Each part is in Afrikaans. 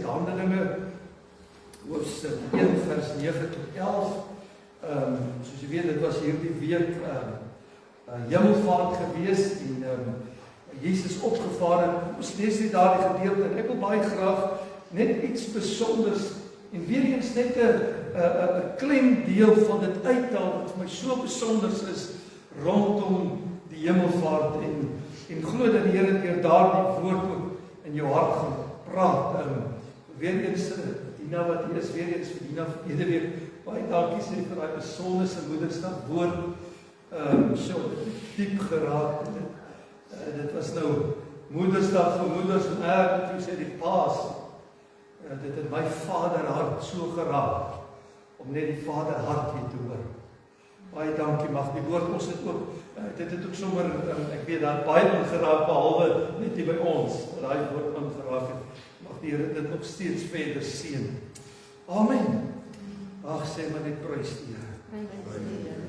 uit Handelinge, hoofstuk 1 vers 9 tot 11. Soos jy weet, dit was hierdie week hemelvaart gewees en Jesus opgevaar en ons lees net daardie gedeelte en ek wil baie graag net iets besonders en weer eens net 'n klein deel van dit uithaal wat vir my so besonders is rondom die hemelvaart en glo dat die Here deur daardie woord ook in jou hart gaan praat. Weer eens Dina wat hier is, weer eens vir Dina verlede week baie dankie sê vir daai besondere moedersdag woord. So diep geraak. Dit was nou moedersdag vir moeders en ek toe sê die paas. Dit het my vaderhart so geraak om net die vaderhart weer te hoor. Baie dankie, mag die woord ons het ook dit het ook sommer ek weet daar baie ingeraak behalwe net hier by ons dat daai woord ingeraak het. Mag die Here dit nog steeds verder seën. Amen. Ag sê maar net prys die Here.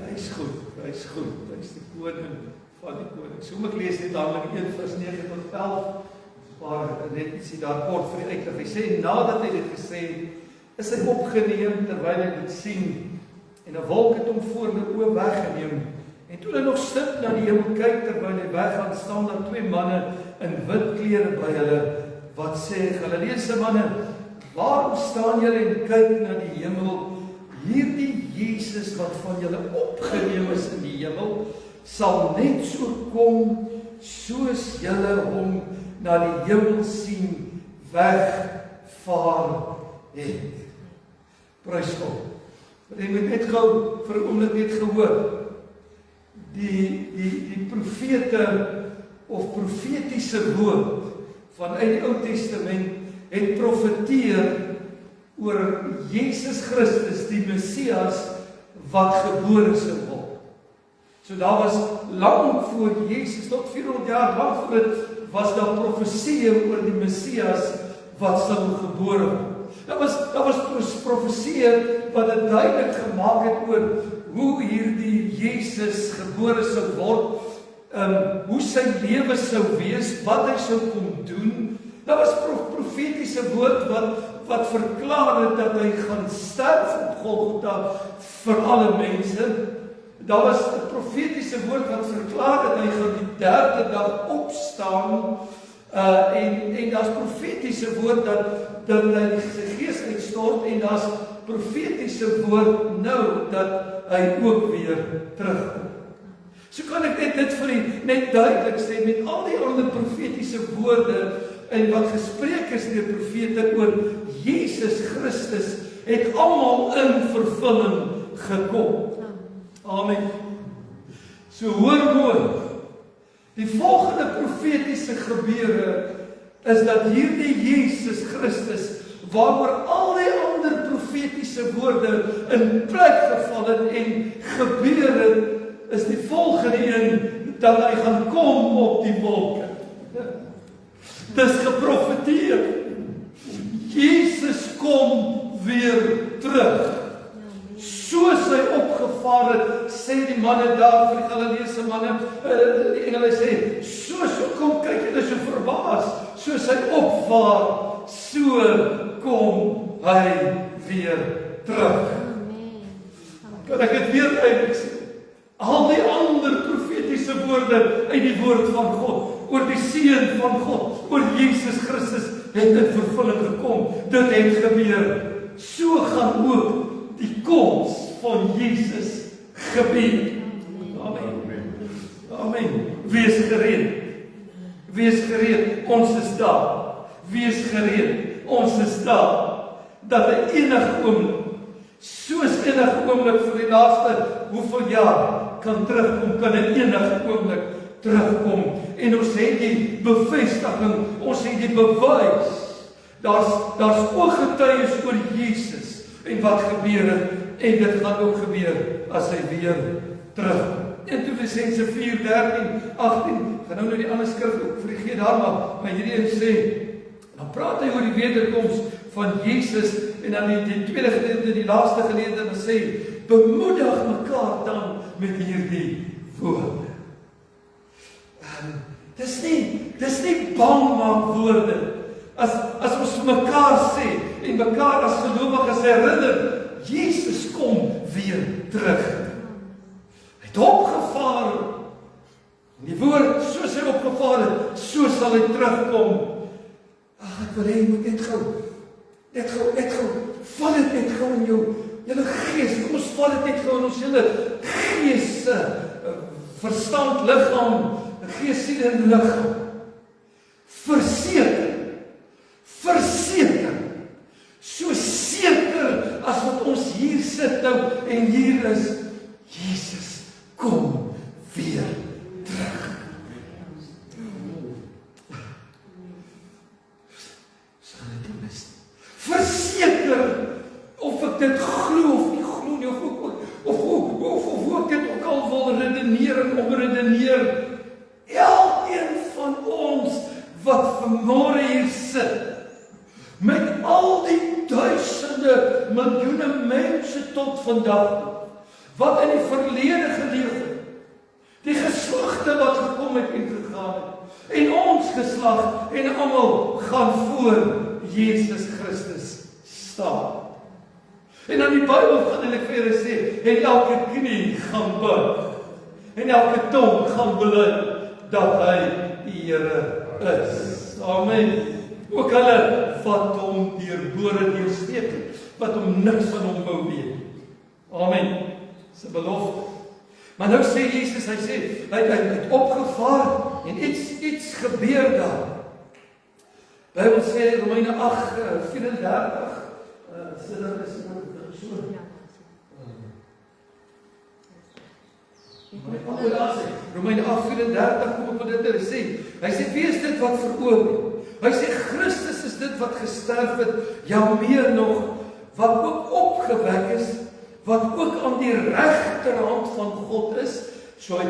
Hy is goed, hy is goed. Hy is die koning van die konings. So ek lees net Handelinge 1 vers 9 tot 11. Maar net ietsie daar kort vir die uitlig. Hy sê nadat hy dit gesê het, is hy opgeneem terwyl hy dit sien en 'n wolk het hom voor die oë weggeneem. En toe hy nog sit na die hemel kyk terwyl hy weggaan, staan daar 2 manne in wit klere by hulle wat sê: Galileese manne, waarom staan julle en kyk na die hemel? Hierdie Jesus wat van julle opgeneem is in die hemel, sal net so kom soos julle hom na die hemel sien wegvaar het. Prys God. Maar jy moet net gou vir 'n oomblik net gehoor. Die profete of profetiese woord vanuit die Ou Testament het profeteer oor Jesus Christus, die Messias wat gebore sou word. So daar was lank voor Jesus, tot 400 jaar lank voor dit, was daar profeseë oor die Messias wat sou gebore word. Daar was profeseë wat dit duidelik gemaak het oor hoe hierdie Jesus gebore sou word, hoe sy lewe sou wees, wat hy sou kom doen. Daar was profetiese woord wat verklaar het dat hy gaan sterf op Golgotha vir alle mense. Daar was 'n profetiese woord wat verklaar het hy gaan die 3de dag opstaan. En daar's profetiese woord dat hy sy gees uitstort en daar's profetiese woord nou dat hy ook weer terugkom. So kan ek dit vir u net duidelik sê met al die ander profetiese woorde en wat gespreek is deur profete oor Jesus Christus het almal in vervulling gekom. Amen. So hoor mooi. Die volgende profetiese gebeure is dat hierdie Jesus Christus waaroor al die ander profetiese woorde in plek geval het en gebeur het, is die volgende een dat hy gaan kom op die wolke. Dis geprofeteer. Jesus kom weer terug. Soos hy opgevaar het, sê die manne daar vir die Galileese manne, die engele sê, soos kom kyk julle so verbaas, soos hy opvaar, so kom hy weer terug. Kan ek dit weer duidelik sê? Al die ander profetiese woorde uit die woord van God, oor die Seun van God, oor Jesus Christus, het in vervulling gekom. Dit het gebeur. So gaan ook die koms van Jesus gebeur. Amen. Amen. Wees gereed. Wees gereed. Ons is daar. Wees gereed. Ons is daar. Dat hy enige oomblik, soos enige oomblik vir die laaste hoeveel jaar kan terugkom, kan hy enige oomblik terugkom. En ons het die bevestiging, ons het die bewys. Daar's ooggetuies oor Jesus en wat gebeur het, en dit gaan ook gebeur as hy weer terugkom. 1 Kolossense 4:13-18, gaan nou die ander skrif ook vergeet daar, maar hierdie een sê, dan praat hy oor die wederkoms van Jesus, en dan die tweede gedeelte, die laaste gedeelte, dan sê, bemoedig mekaar dan met hierdie woorde. Dis nie bang maak woorde. as ons mekaar sê en mekaar as gelowiges herinner, Jesus kom weer terug. Hy het opgevaar. En die woord, soos hy opgevaar het, so sal hy terugkom. Ag, ek wil hê jy moet net gou, val dit net gou in jou julle gees. Kom ons val dit net gou in ons julle gees, verstand, liggaam, gees, siel en liggaam. Verseker, so seker as wat ons hier sit nou en hier is, Jesus kom weer terug. Verseker, of ek dit glo of nie glo nie, of ek dit ook al wil redeneer en omredeneer, elkeen van ons wat vanmôre hier sit, met al die duisende, miljoene mense tot vandag, wat in die verlede geleef het, die geslagte wat gekom het en gegaan het, en ons geslag, en almal gaan voor Jesus Christus staan. En dan die Bybel gaan en ek vir julle sê, en elke knie gaan buig, en elke tong gaan bely, dat hy die Here is. Amen. Ook hulle wat hom deurbore deursteek het, wat hom niks van hom wou weet. Amen. Dis 'n belofte. Maar nou sê Jesus, hy sê, hy het opgevaar en iets gebeur daar. Bybel sê Romeine 8:34, sê dat is so. Romeine 8:34 kom op dit sê. Hy sê, wie is dit wat veroordeel? Hy sê, Christus is dit wat gesterf het, ja meer nog, wat ook opgewek is, wat ook aan die regterhand van God is. So hy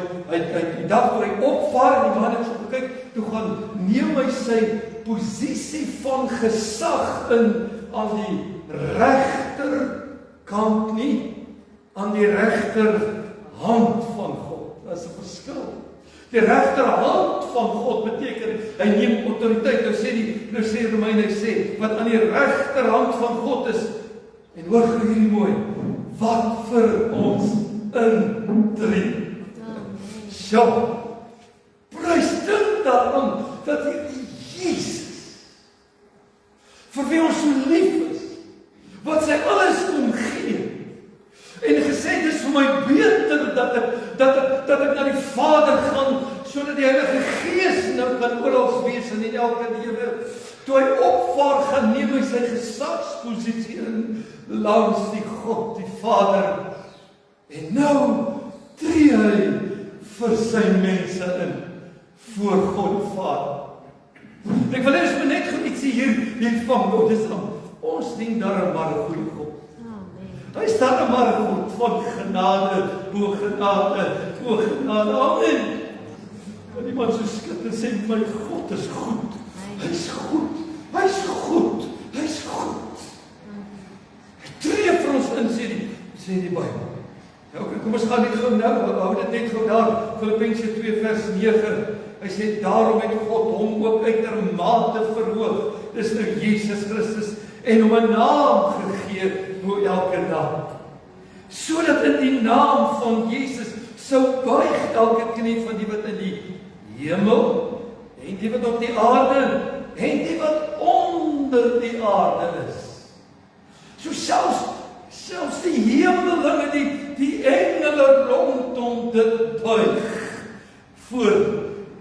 die dag toe hy opvaar en die man het so gekyk, toe gaan neem hy sy posisie van gesag in aan die regterkant nie, aan die regterhand van God. Dat is 'n verskil. Die regterhand van God beteken, hy neem autoriteit. Nou sê Romeine, hy sê, wat aan die regterhand van God is, en hoor gou hierdie mooi, wat vir ons intree. Sjoe, prys dit daarom, dat hierdie Jesus, vir wie ons so lief is, wat sy alles kom gee, en gesê, dis vir my beter, dat ek na die Vader gaan, sodat die Heilige Gees nou kan oral wees in elke lewe. Toe hy opvaar, gaan neem hy sy gesagsposisie in, langs die God, die Vader, en nou tree hy vir sy mense in, voor God Vader. Ek wil eens net goed iets hier van God, ons dien daar maar 'n goeie God. Hy staan maar 'n God van genade, bo genade, amen. En iemand so skud en sê, my God is goed, hy's goed, hy tree vir ons in, sê die Bybel. Nou, kom ons gaan net gou nou, hou dit net gou daar, Filippense 2 vers 9, hy sê, daarom het God hom ook uitermate verhoog, dis nou Jesus Christus, en hom 'n naam gegee, bo elke naam, sodat in die naam van Jesus sou buig elke knie van die wat in die hemel, en die wat op die aarde, en die wat onder die aarde is. So selfs die hemelinge, die engele rondom dit buig, voor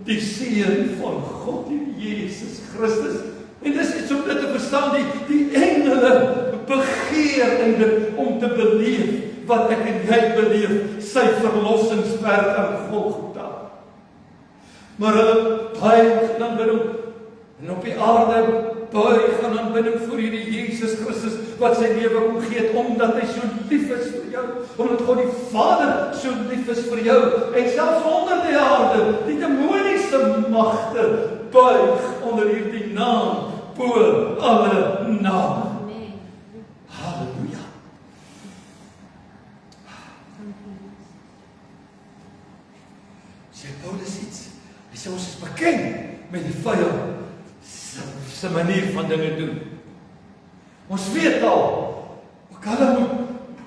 die Seun van God, die Jesus Christus. En dis iets om dit te verstaan, die engele begeer eintlik om te beleef, wat ek en jy beleef, sy verlossingswerk aan Golgotha. Maar hulle buig in aanbidding, en op die aarde buig in aanbidding voor hierdie Jesus Christus, wat sy lewe kom gee het, omdat hy so lief is vir jou, omdat God die Vader so lief is vir jou, en selfs onder die aarde, die demoniese magte, buig onder hierdie naam, bo alle naam. Halleluja. Sê Paulus iets, hy sê ons is bekend met die vyand se manier van dinge doen. Ons weet al, ook hulle moet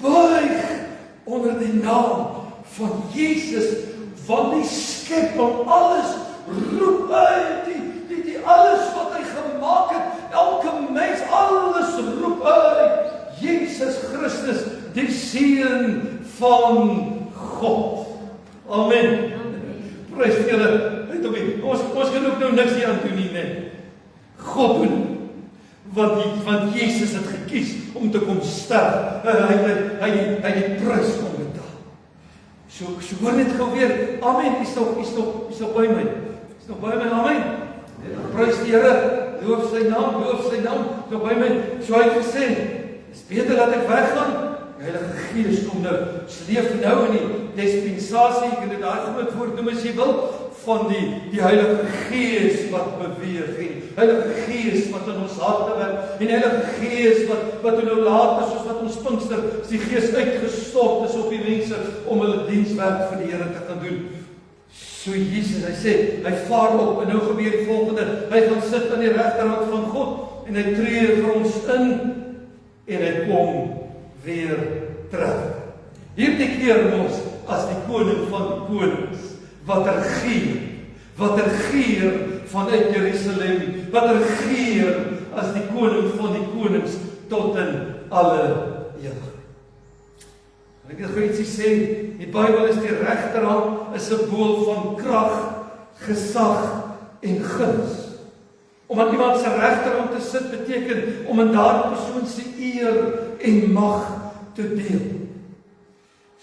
buig onder die naam van Jesus, want die skepping, alles roep uit, die alles wat hy gemaak het, elke mens, alles roep uit, Jesus Christus, die Seun van God. Amen. Prys die Here. Ons kan ook nou niks hier aan doen nie, nee. God doen. Want Jesus het gekies om te kom sterf. Hy het die prys kom betaal. So hoor net gou weer. Amen. Is nog by my. Is nog by my. Amen. Prys die Here. Loof sy naam. Nog by my. So hy het gesê, is beter dat ek weggaan. Die Heilige Gees kom nou. Sleef nou in die dispensasie, ek kan dit daai groot woord noem as jy wil, van die Heilige Gees wat beweeg, en Heilige Gees wat in ons harte werk, en Heilige Gees wat nou later, soos wat ons Pinkster, is die Gees uitgestort is op die mense, om hulle dienswerk vir die Here te gaan doen. So Jesus, hy sê, hy vaar op, en nou gebeur die volgende, hy gaan sit aan die regterhand van God, en hy tree vir ons in, en hy kom weer terug. Hierdie keer ons, as die koning van die konings, wat regeer vanuit Jerusalem, wat regeer as die koning van die konings tot in alle ewigheid. Ek wil gou ietsie sê, die Bybel is die regterhand, 'n simbool van krag, gesag en guns. Om aan iemand se regterhand te sit beteken om in daardie persoon se eer en mag te deel.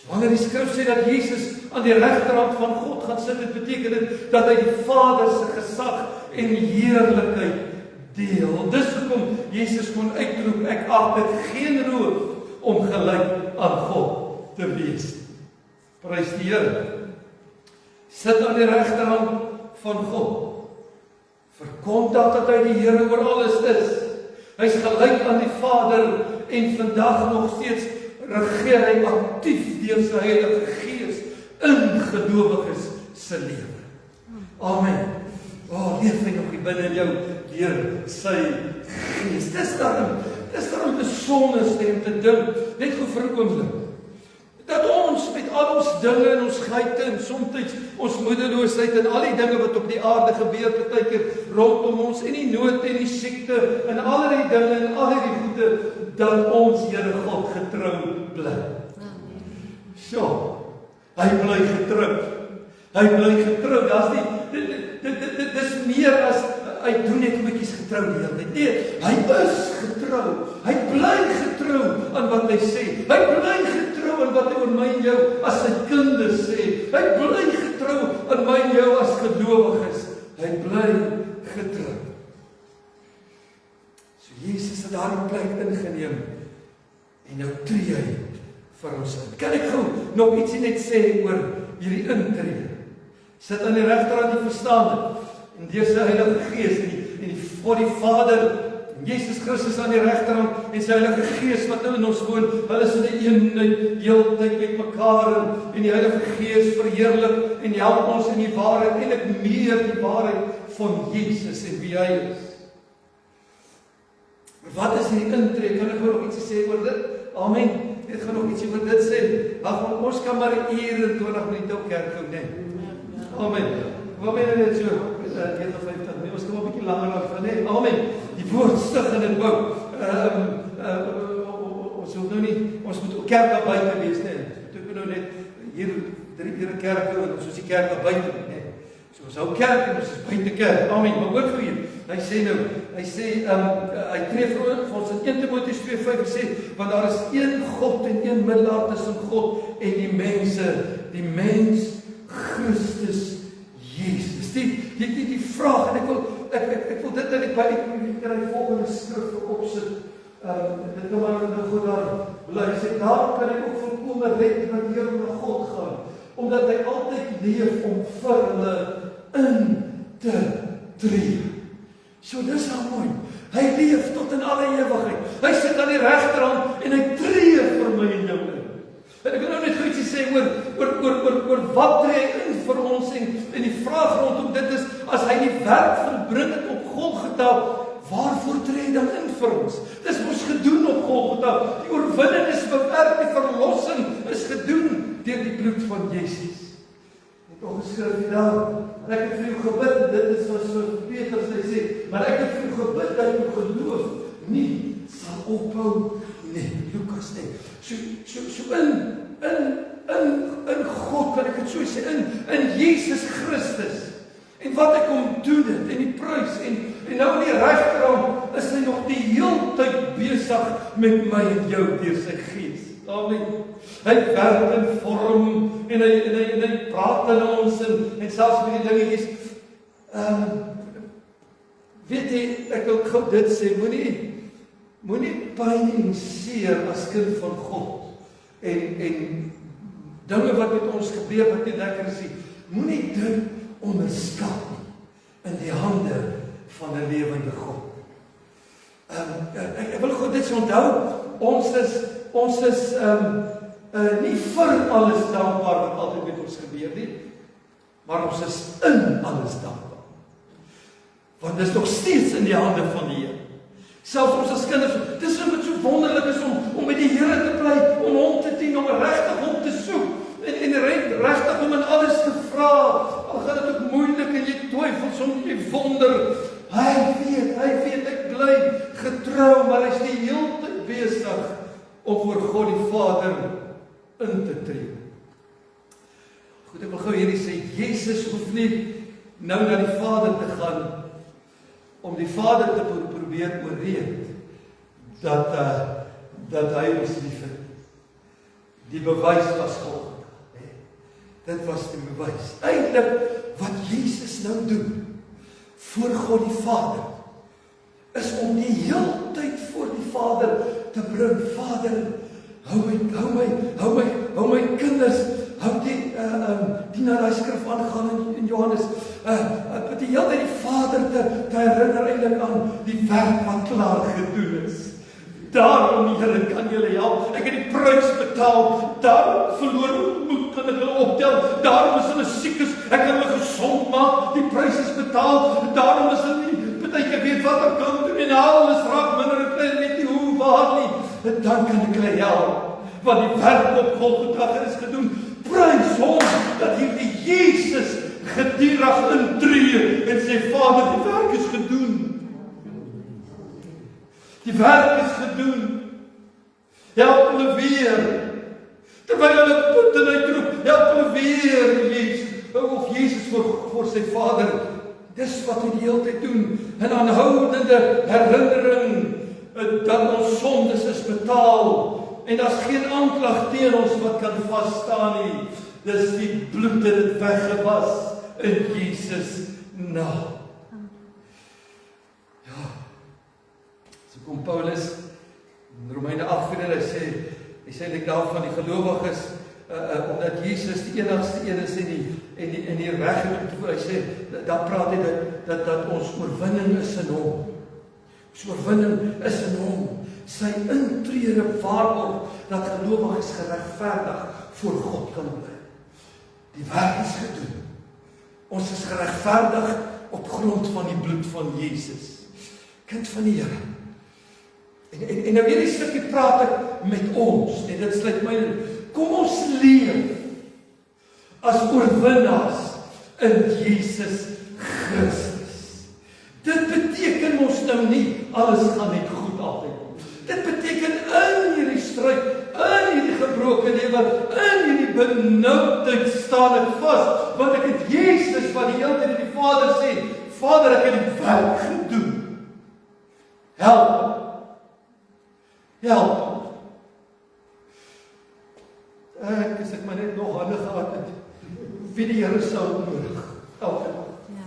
So wanneer die skrif sê dat Jesus aan die regterhand van God gaan sit, dit beteken dit dat hy die Vader se gesag en heerlikheid deel. Dis hoekom Jesus kon uitroep, ek ag dit geen roof om gelyk aan God te wees. Prys die Here. Sit aan die regterhand van God. Verkondig dat hy die Here oor alles is. Hy's gelyk aan die Vader en vandag nog steeds regeer hy aktief deur sy Heilige Gees in gelowiges se lewe. Amen. Leef hy nog binne in jou deur sy Gees. Dis daarom besonder om te dink, net gou vir 'n oomblik, dat ons met al ons dinge en ons geite en soms ons moedeloosheid en al die dinge wat op die aarde gebeur partykeer rondom ons en die nood en die siekte en al die dinge en al die goede, dat ons Here God getrou bly. So, hy bly getrou. Dit is meer as hy doen net goedjies getrou die hele tyd. Nee, hy is getrou. Hy bly getrou aan wat hy sê. Hy bly getrou aan wat hy oor my en jou as sy kinders sê. Hy bly getrou aan my en jou as gelowiges. Hy bly getrou. So Jesus het daarin plek ingeneem en nou tree hy vir ons in. Kan ek gou nog ietsie net sê oor hierdie intree? Sit aan die regterhand die verstaande en deur sy Heilige Gees en God die Vader en Jesus Christus aan die regterhand en sy Heilige Gees wat nou in ons woon, hulle is in die eenheid heeltyd met mekaar en die Heilige Gees verheerlik en help ons in die waarheid, eintlik meer die waarheid van Jesus en wie hy is. Wat is hierdie intree? Kan ek nog ietsie sê oor dit? Amen. Ek gaan nog ietsie oor dit sê. Ons kan maar 1 uur en 20 minute op kerk hou, nee. Amen. Wat ben jy net so? 51, nee, ons kan maar 'n bietjie langer af, nee. Amen. Die woord stig en dit bou. Ons hoef nou nie, ons moet ook kerk daar buite wees, nee. Moet ek nou net hier 3 ure kerk hou, soos die kerk daar buite, nee. So ons hou kerk en ons is buite kerk. Amen. Maar hoor gou hier. Hy sê hy tree vir ons in 1 Timoteus 2:5 sê, want daar is een God en een middelaar tussen God en die mense, die mens Christus Jesus. Die vraag, en ek wil dit in die volgende skrif opsit. Dit kan maar nou goed daar bly. Sê, daar kan ek ook volkome red dat hier na God gaan, omdat hy altyd leef om vir hulle in te tree. So dis nou mooi. Hy leef tot in alle ewigheid. Hy sit aan die regterhand en hy tree vir my en jou in. En ek wil nou net goed sê oor wat tree hy in vir ons en die vraag rondom dit is, as hy die werk volbring het op Golgotha, waarvoor tree hy dan in vir ons? Dis mos gedoen op Golgotha. Die oorwinning is bewerk, die verlossing is gedoen deur die bloed van Jesus. Het ook geskryf daar, en ek het vir jou gebid, dit is wat Petrus sê, maar ek het vir jou gebid dat jou geloof nie sal ophou nie, Lukas nie. So in God, kan ek het so sê, in Jesus Christus, en wat hy kom doen het, en die prys, en nou in die regterhand, is hy nog die hele tyd besig met my en jou deur sy gees. Amen. Hy werk in vorm, en hy praat in ons, en selfs met die dingetjies. Weet jy, ek wil gou dit sê, moenie pyn en seer as kind van God, en dinge wat met ons gebeur, wat nie lekker is nie, moenie dit onderskat in die hande van 'n lewende God. Ek wil goed dit so onthou, ons is nie vir alles dankbaar wat altyd met ons gebeur nie, maar ons is in alles dankbaar. Want dit is nog steeds in die hande van die Here. Selfs ons as kinders, dis wat so wonderlik is om met die Here te bly, om hom te dien, om regtig hom te soek, en regtig om in alles te vra, al gaan dit ook moeilik en jy twyfel soms, jy wonder, hy weet, ek bly getrou, maar hy is die hele tyd besig om voor God die Vader in te tree. Goed, ek wil gou hierdie sê, Jesus hoef nie nou na die Vader te gaan, om die Vader te probeer oorreed, dat hy ons liefhet. Die bewys was God. Dit was die bewys. Eintlik, wat Jesus nou doen, voor God die Vader, is om die hele tyd voor die Vader te bring. Vader, hou my kinders, hou die na die skrif aangaan in Johannes, die hele tyd die Vader te herinner eintlik aan die werk wat klaar gedoen is. Daarom, Here, kan julle help. Ek het die prys betaal. Daarom verloor moed kan ek hulle optel. Daarom is hulle siek is. Ek kan hulle gesond maak. Die prys is betaal. Daarom is hulle nie partyke weet wat ek kan doen en alles raak minder en klein, weet nie hoe, waar nie. En dan kan ek hulle help. Want die werk op Golgotha is gedoen. Prys hom dat hierdie Jesus gedierig intree en sê, Vader, die werk is gedoen. Die werk is gedoen. Help hulle weer. Terwyl hulle put en hy roep, help hulle weer, Jesus. Of Jesus voor sy Vader. Dis wat hy die hele tyd doen. 'n aanhoudende herinnering dat ons sondes is betaal. En daar's geen aanklag teen ons wat kan vasstaan nie. Dis die bloed het dit weggewas in Jesus naam. Kom Paulus in Romeine 8:4, hy sê net daar van die gelowiges, omdat Jesus die enigste een is en die reg het, hy sê, daar praat hy dat ons oorwinning is in hom. Ons oorwinning is in hom. Sy intrede waarborg dat gelowiges geregverdig voor God kan bly. Die werk is gedoen. Ons is geregverdig op grond van die bloed van Jesus. Kind van die Here. En nou hierdie stukkie praat ek met ons, en dit sluit my in. Kom ons leef as oorwinnaars in Jesus Christus. Dit beteken ons nou nie, alles gaan net goed altyd. Dit beteken in hierdie stryd, in hierdie gebroke lewe, in hierdie benoudheid staan ek vas, want ek het Jesus wat die hele tyd die Vader sê, Vader, ek het die werk gedoen. Help. As ek maar net nog hande gehad het, wie die Here sou nodig. Elke dag. Ja.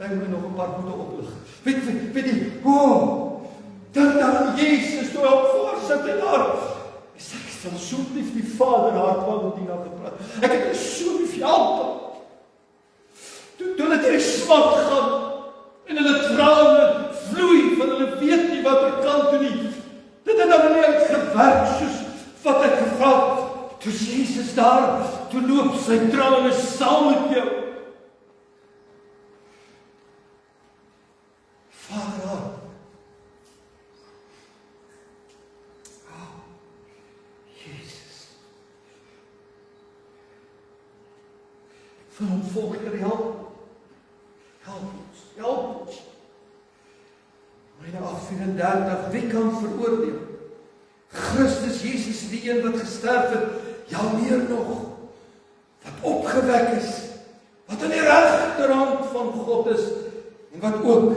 Ek moet nog 'n paar voete oplig. Weet jy, dink aan Jezus toe op voorsit en daar. Hy sê, ek sal so lief die Vader hart wat die na gepraat. Ek het so lief help. Toe hulle deur die smart gaan en hulle trane vloei, van hulle weet nie wat ek kan doen nie. Dit het dan nie uitgewerk soos wat ek gevra het. Toe Jesus daar, toe loop sy trane saam met jou. Vader, van hom volg, Here, help ons, help ons. Romeine 8:34, wie kan veroordeel? Christus Jesus, die een wat gesterf het, ja meer nog, wat opgewek is, wat aan die regterhand van God is, en wat ook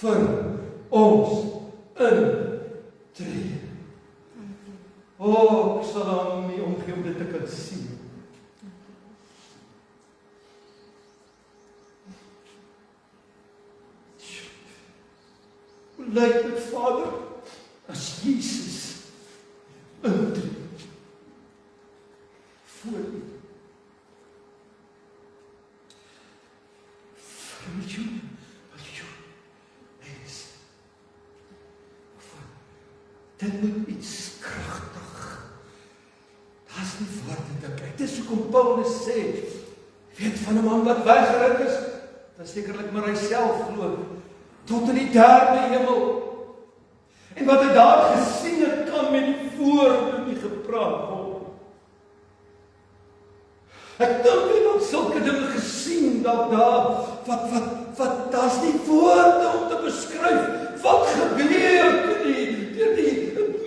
vir ons intree. Ek sal hom nie omgee om dit te kan sien. Hoe lyk dit, Vader, as Jesus intree voor U? Wat jy is. Dit moet iets kragtig. Daar's nie woorde te kry. Dis hoekom Paulus sê, weet van 'n man wat weggeruk is, dan sekerlik maar hy self glo, tot in die derde hemel. En wat hy daar gesien het, kan met die woorde nie gepraat word. Ek dink hy het sulke dinge gesien, dat daar's nie woorde om te beskryf wat gebeur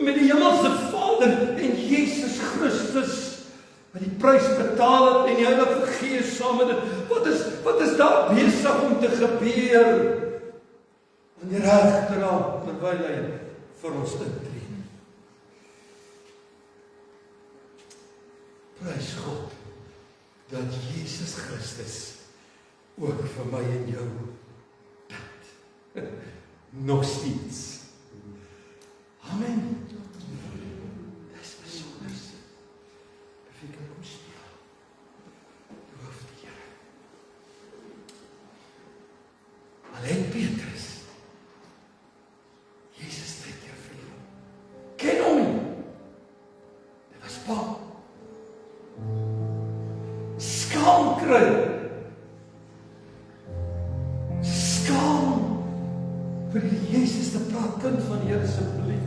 met die hemelse Vader en Jesus Christus, wat die prys betaal het en die Heilige Gees saam met dit. Wat is daar besig om te gebeur aan die regterhand terwyl hy vir ons intree? Prys God dat Jesus Christus ook vir my en jou bid. Nog steeds. Amen. Dis besonder. Beviker kom stil. Loof die Here. Alleen Petrus. Jesus 3 keer vir hom. Ken hom nie. Dit was bang. Skaam kry. Skaam vir die Jesus te praat, kind van die Here, asseblief.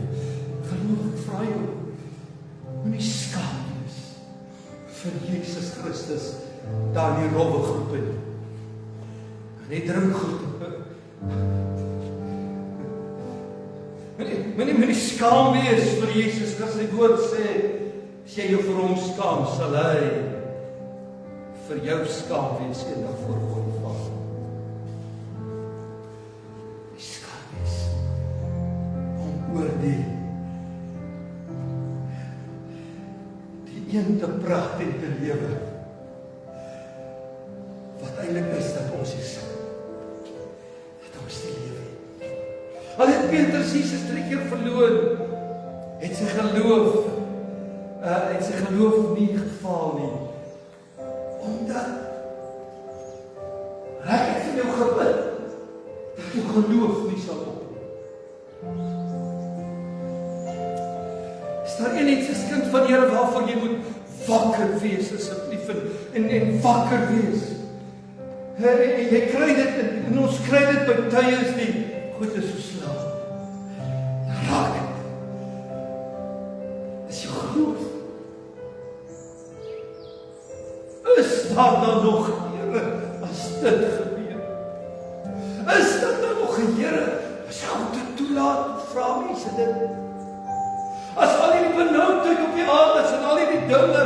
Geloof, ek vra jou, moenie skaam wees vir Jesus Christus daar in die rowwe groepe nie. In die drinkgroepe. Moenie skaam wees vir Jesus Christus. Die woord sê, as jy jou vir hom skaam, sal hy vir jou skaam wees eendag voor God die Vader. Die skaam wees om oor die een te praat en te lewe wat eintlik is dat ons is. Dat ons die lewe. Al het Petrus Jesus 3 keer verloon, het sy geloof nie gefaal nie. Omdat hy het vir jou gebid dat jou geloof nie sal ophou. Is daar iets as kind van die Here waarvoor jy moet wakker wees asseblief en wakker wees? Jy kry dit en ons kry dit by tye as die goed is so slaap. Raak het. Is jou geloof. Is daar dan nog Here as dit gebeur? Is daar dan nog Here as God dit toelaat? Vra mense dit. As al die benoudheid op die aarde is en al die dinge,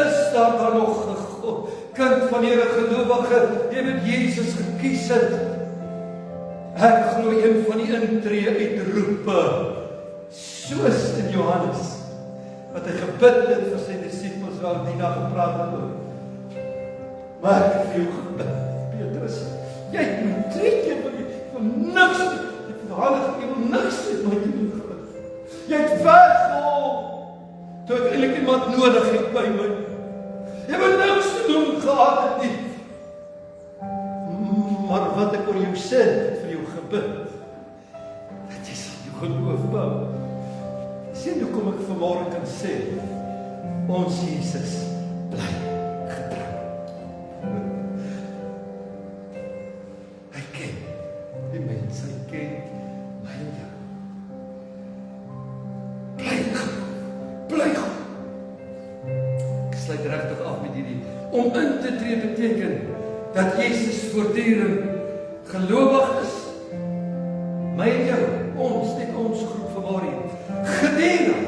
is daar dan nog 'n kind van die Here gelowige, jy met Jesus gekies het. Ek glo een van die intree uitroepe, soos in Johannes, wat hy gebid het vir sy disippels, waar Dina gepraat het oor. Maar ek het vir jou gebid, Petrus, jy het my 3 keer van niks, jy wil niks met my doen gebid. Jy het weggehaal, toe ek eintlik iemand nodig het by my. Jy wil niks te doen gehad het nie. Maar wat ek oor jou sê, vir jou gebid, dat jy sal jou geloof bou. Sien hoe kom ek vanmôre kan sê, ons Jesus bly getrou. Hy ken die mens, hy ken my en jou. sluit regtig af met hierdie. Om in te tree beteken dat Jesus voortdurend gelowig is. My en jou, ons, net ons groep vanmôre hier, geduldig,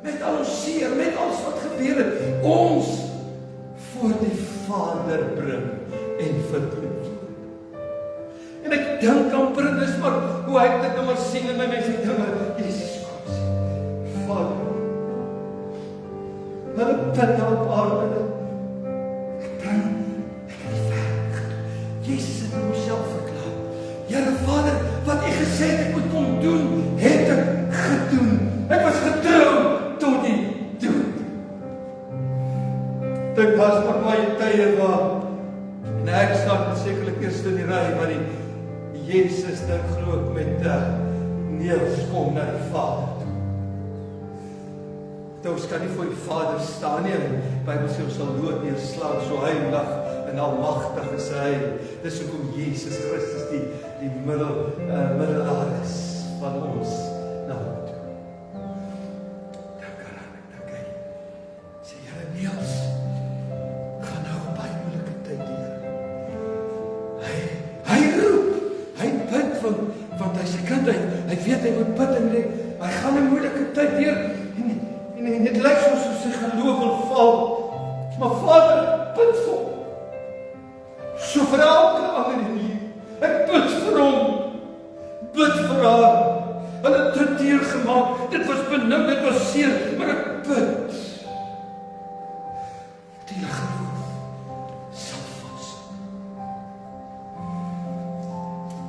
met al ons seer, met alles wat gebeur het, ons voor die Vader bring en vertroos. En ek dink amper, dis maar hoe ek dit nou maar sien in my mens, ek dink maar, Jesus kom sê, Vader, hulle put op aarde, ek bring, ek het die werk gedoen. Jesus het homself verklaar. Here Vader, wat U gesê het ek moet kom doen, het ek gedoen. Ek was getrou tot die dood. Dit was vir my tye waar, en ek staan sekerlik eerst in die ry, maar die Jesus dink glo ek met neels kom na die Vader toe. Ons kan nie voor die Vader staan nie, en die Bybel sê ons sal dood neerslaan, so heilig en almagtig is hy. Dis hoekom Jesus Christus die middelaar is van ons na hom toe. Dank hy. Sê Here Niels, gaan nou baie moeilike tyd deur. Hy roep, hy bid want hy's 'n kind, hy weet hy moet bid en hy gaan 'n moeilike tyd deur en dit lyk soos sy geloof wil val. Maar Vader, bid vir hom. So vir elke ander hier. Ek bid vir hom. Bid vir haar. Hulle het dit deurgemaak. Dit was benoud, dit was seer, maar ek bid. Die geloof sal vas.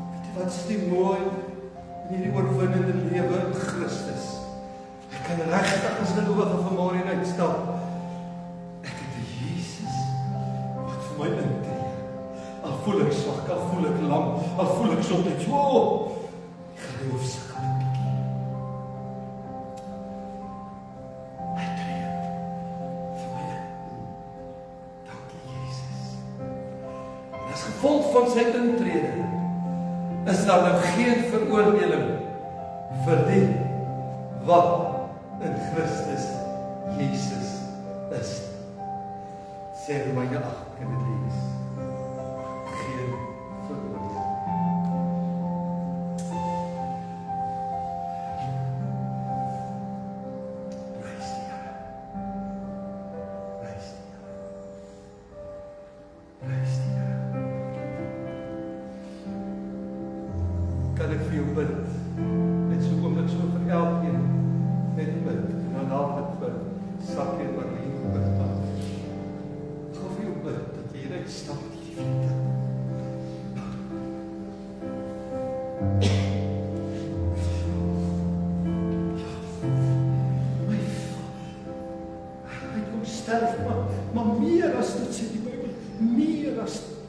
Weet jy wat is die mooi in hierdie oorwinnende lewe in Christus? Ek kan regtig as gelowige vanmôre hier uitstap. Ek het 'n Jesus wat vir my intree. Al voel ek swak, al voel ek lam, al voel ek soms net so. Geloof sukkel 'n bietjie. Hy tree vir my in. Dankie Jesus. En as gevolg van sy intrede is daar nou geen veroordeling vir die wat in Christus Jesus is. Sê Romeine 8, kan dit lees. Geen veroordeling. Prys die Here. Prys die Here. Prys die Here. Kan ek vir jou bid? Net so oomblik so vir elkeen. Net bid, en dan laat het vir Sakkie en Marlene bid van. Ek gaan vir jou bid, dat jy hieruit stap met die vriende. Ja, my Vader, hy kom sterf, maar meer as dit sê die Bybel, meer as dit.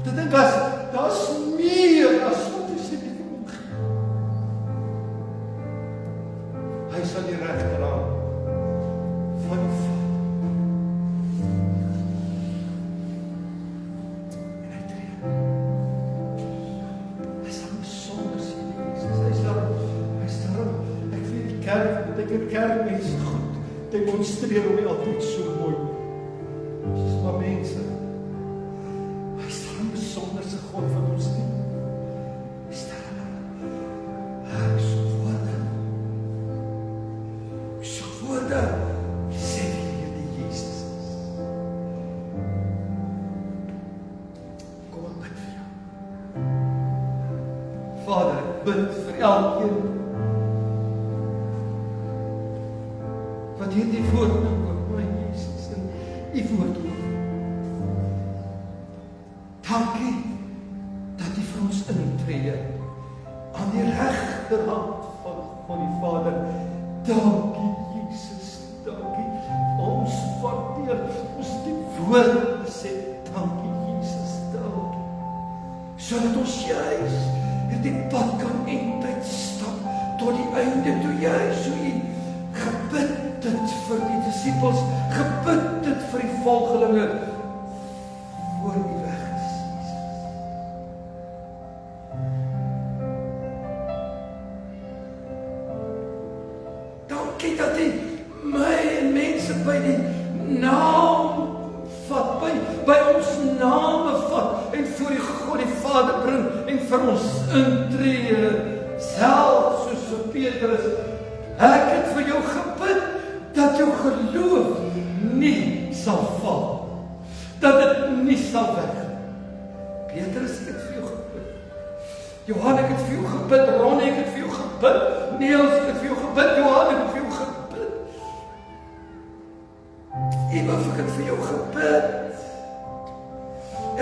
Dit dink as, daar is meer as wat hy sê die Bybel. Hy sal die regterhand van die Vader. En hy tree. Hy sal besonder sien, Jesus. Hy sal, ek weet die kerk, dat ek in kerkmense goed demonstreer om nie altyd so mooi. Soos maar mense. Hy sal een besonderse God van ons dien. Hy sal sê vir die Jesus is. Kom ek bid vir jou. Vader, ek bid vir elkeen wat hierdie woord nou hoor, my Jesus, en die woord hoor. Dankie dat U vir ons intree aan die regterhand van die Vader. Dankie Jesus, dankie. Ons waardeer, ons die woord sê, dankie Jesus, dankie. Sodat ons juis hierdie pad kan eintyd stap tot die einde, toe jy so U gebid het vir die disippels, gebid het vir die volgelinge, voor U weg is, Jesus. Dankie dat U my en mense by die naam vat, by ons name vat en voor die God die Vader bring en vir ons intree, self soos vir Petrus. Ek het vir jou gebid dat jou geloof nie sal val, dat dit nie sal weggaan. Petrus, ek het vir jou gebid. Johan, ek het vir jou gebid. Ronnie, ek het vir jou gebid. Niels, ek het vir jou gebid. Johan, ek het vir jou gebid. Eva, ek het vir jou gebid.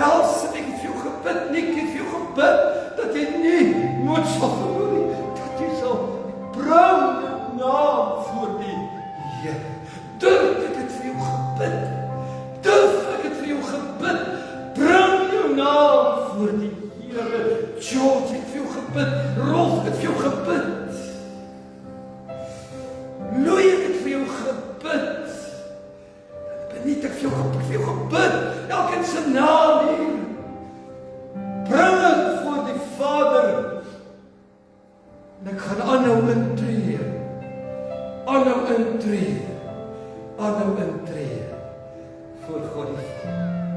Els, ek het vir jou gebid. Nick, ek het vir jou gebid, dat jy nie moed sal verloor nie, dat jy sal bring jou naam voor die Here. Durf, ek het vir jou gebid. Durf, ek het vir jou gebid. Bring jou naam voor die Here. George, ek het vir jou gebid. Rolf, ek het vir jou gebid. Louis, ek het vir jou gebid. Benita, ek het vir jou gebid. Elkeen se naam hier. Bring dit voor die Vader. En ek gaan aanhou intree. Aanhou intree. Aanhou intree voor God die Vader.